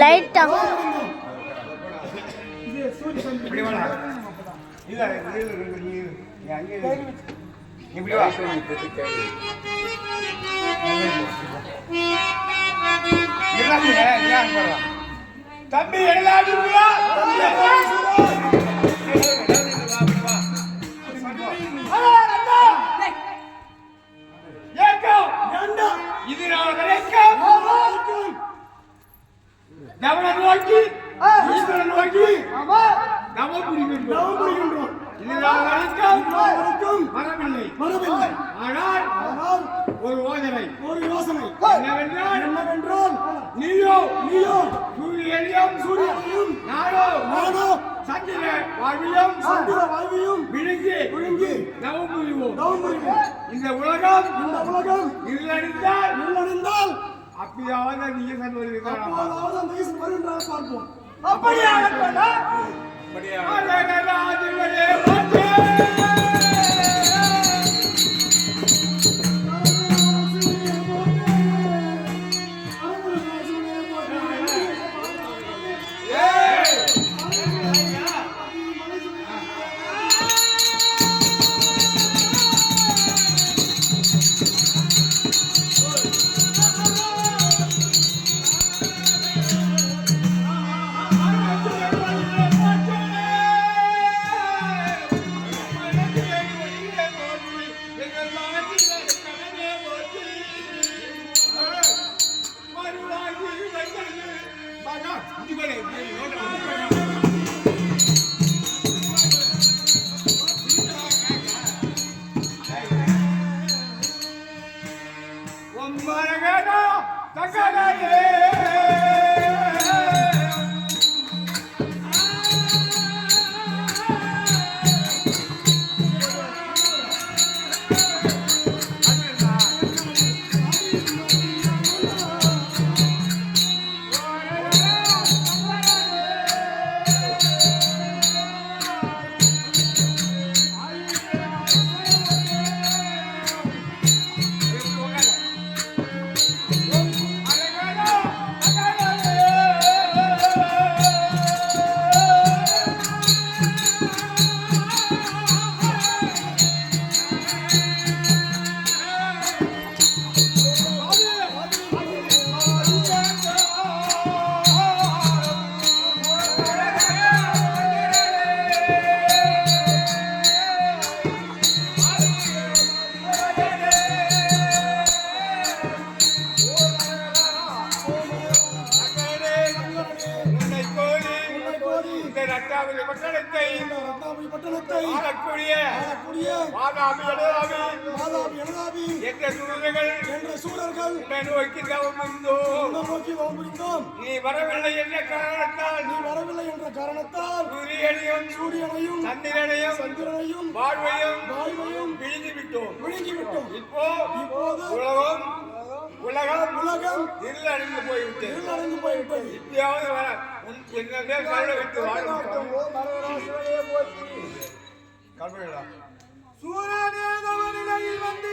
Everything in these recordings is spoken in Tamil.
லைட்டா தம்பி இது நான் கிடைக்கும் நவன நோக்கி ஈஸ்வரன் நோக்கி நவ புரிகின்றோம் இது நான் கிடைக்கும் மரமில்லை ஆனால் ஒரு யோசனை என்னவென்றால் நீயோ சூரியனையும் நானோ சந்திர வாழ்வையும் விழுங்கி நவம் புரிவோம் இந்த உலகம் இருளடைந்தால் அப்படியாவது அந்த ஈசன் வருகிறார் பார்ப்போம். பட்டணத்தை என்ற சூரர்கள் நீ வரவில்லை என்ற காரணத்தால் சூரியனையும் சந்திரனையும் வாழ்வையும் விழுங்கி விட்டோம். இப்போது உலகம் இருளடைந்து போய்விட்டது. இப்பயாவது எங்கள் கருளை விட்டு சூரியனில் வந்து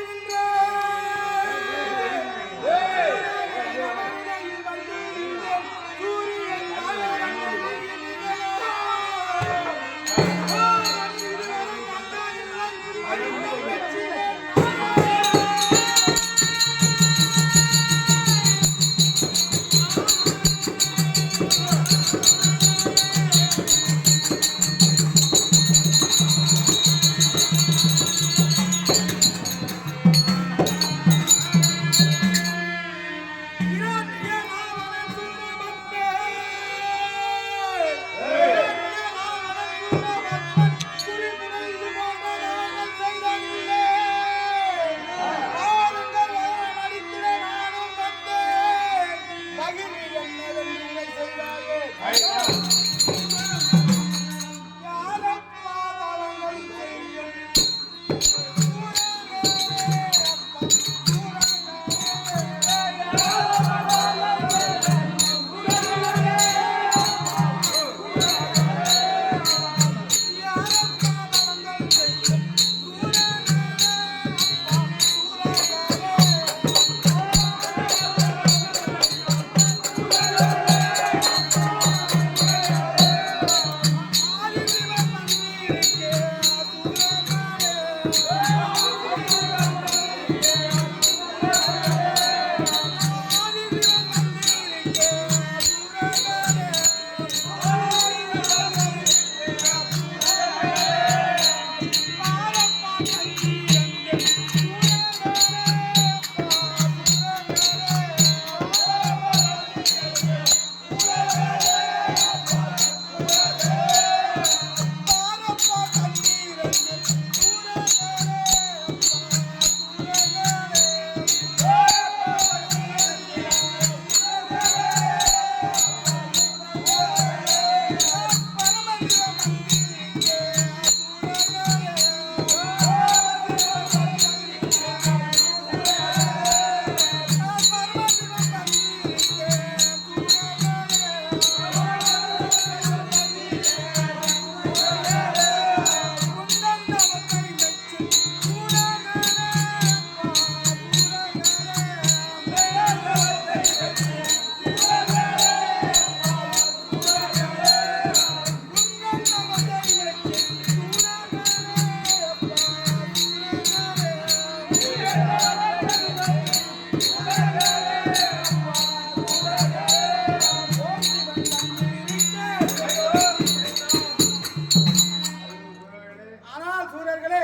ஆனால் சூரர்களே,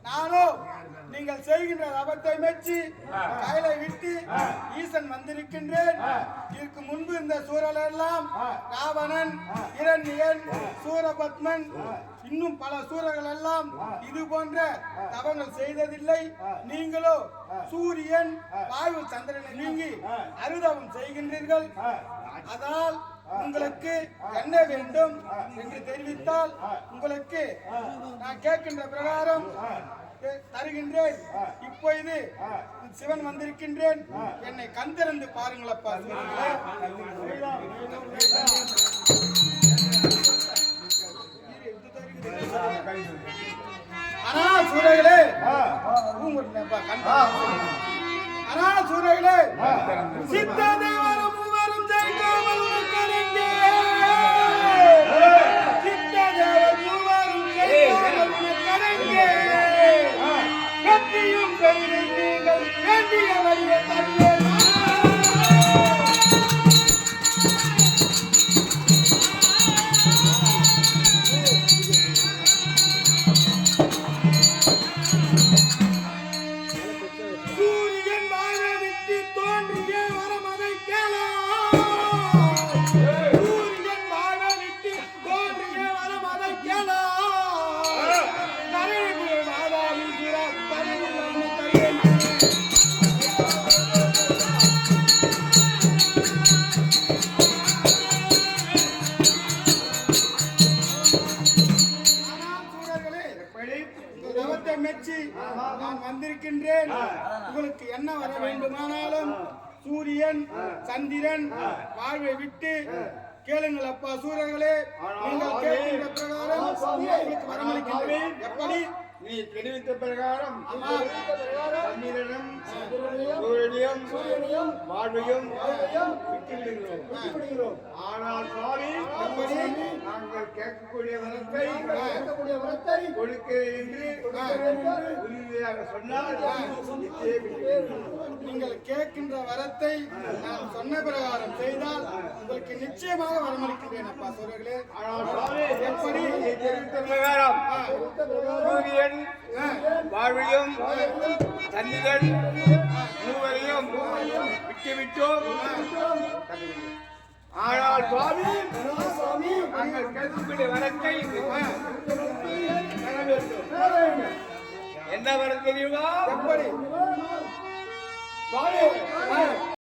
நானும் நீங்கள் செய்கின்ற தவத்தை மெச்சி கையிலை விட்டு ஈசன் வந்திருக்கின்றேன். இதற்கு முன்பு இந்த சூரல் எல்லாம் ராவணன், இரண்யன், சூரபத்மன், இன்னும் பல சூரர்கள் எல்லாம் இது போன்ற தவங்கள் செய்ததில்லை. நீங்களோ சூரியன், வாயு, சந்திரனை நீங்கி அருதவம் செய்கின்றீர்கள். அதனால் உங்களுக்கு என்ன வேண்டும் என்று தெரிவித்தால் உங்களுக்கு நான் கேட்கின்ற பிரகாரம் தருகின்றேன். இப்பொழுது சிவன் வந்திருக்கின்றேன், என்னை கந்திருந்து பாருங்களப்பா. ஆனா சூரர்களே, ஆனா சூரர்களே, சித்ததேவரும் மூவரும் ஜெயிக்காமல் உனக்கடங்கே, சித்ததேவர் மூவரும் ஜெயிக்காமல் உனக்கடங்கே, வெற்றியும் பெயரை நீங்கள் வேண்டிய வழியை தருவேன். நான் வந்திருக்கின்றேன். உங்களுக்கு என்ன வர வேண்டுமானாலும் சூரியன், சந்திரன் வாழ்வை விட்டு கேளுங்கள் அப்பா. சூரர்களே, நீங்கள் கேட்கின்ற பிரகாரம் உங்களுக்கு வரமளிக்கின்றேன். எப்படி நீ தெரிவித்த பிரகாரம் சந்திரனும் சூரியனையும் வாழ்வையும் விட்டுவிடுகிறோம். ஆனால் சுவாமி, நாங்கள் கேட்கக்கூடிய வரத்தை கொடுக்கிறேன் என்று உறுதியாக சொன்னால் நீங்கள் கேட்கின்ற வரத்தை நான் சொன்ன பிரகாரம் செய்தால் உங்களுக்கு நிச்சயமாக வரமளிக்கின்றேன் அப்பா. சூரர்களே, ஆனால் சுவாமி, எப்படி தெரிவித்த பிரகாரம் சூரியன் வாழ்வையும் சந்திரன் மூவரையும் விட்டுவிட்டோம். ஆனால் சுவாமி, நாங்கள் கேட்கக்கூடிய வரத்தை என்ன வர தெரியுமா? எப்படி சுவாமி,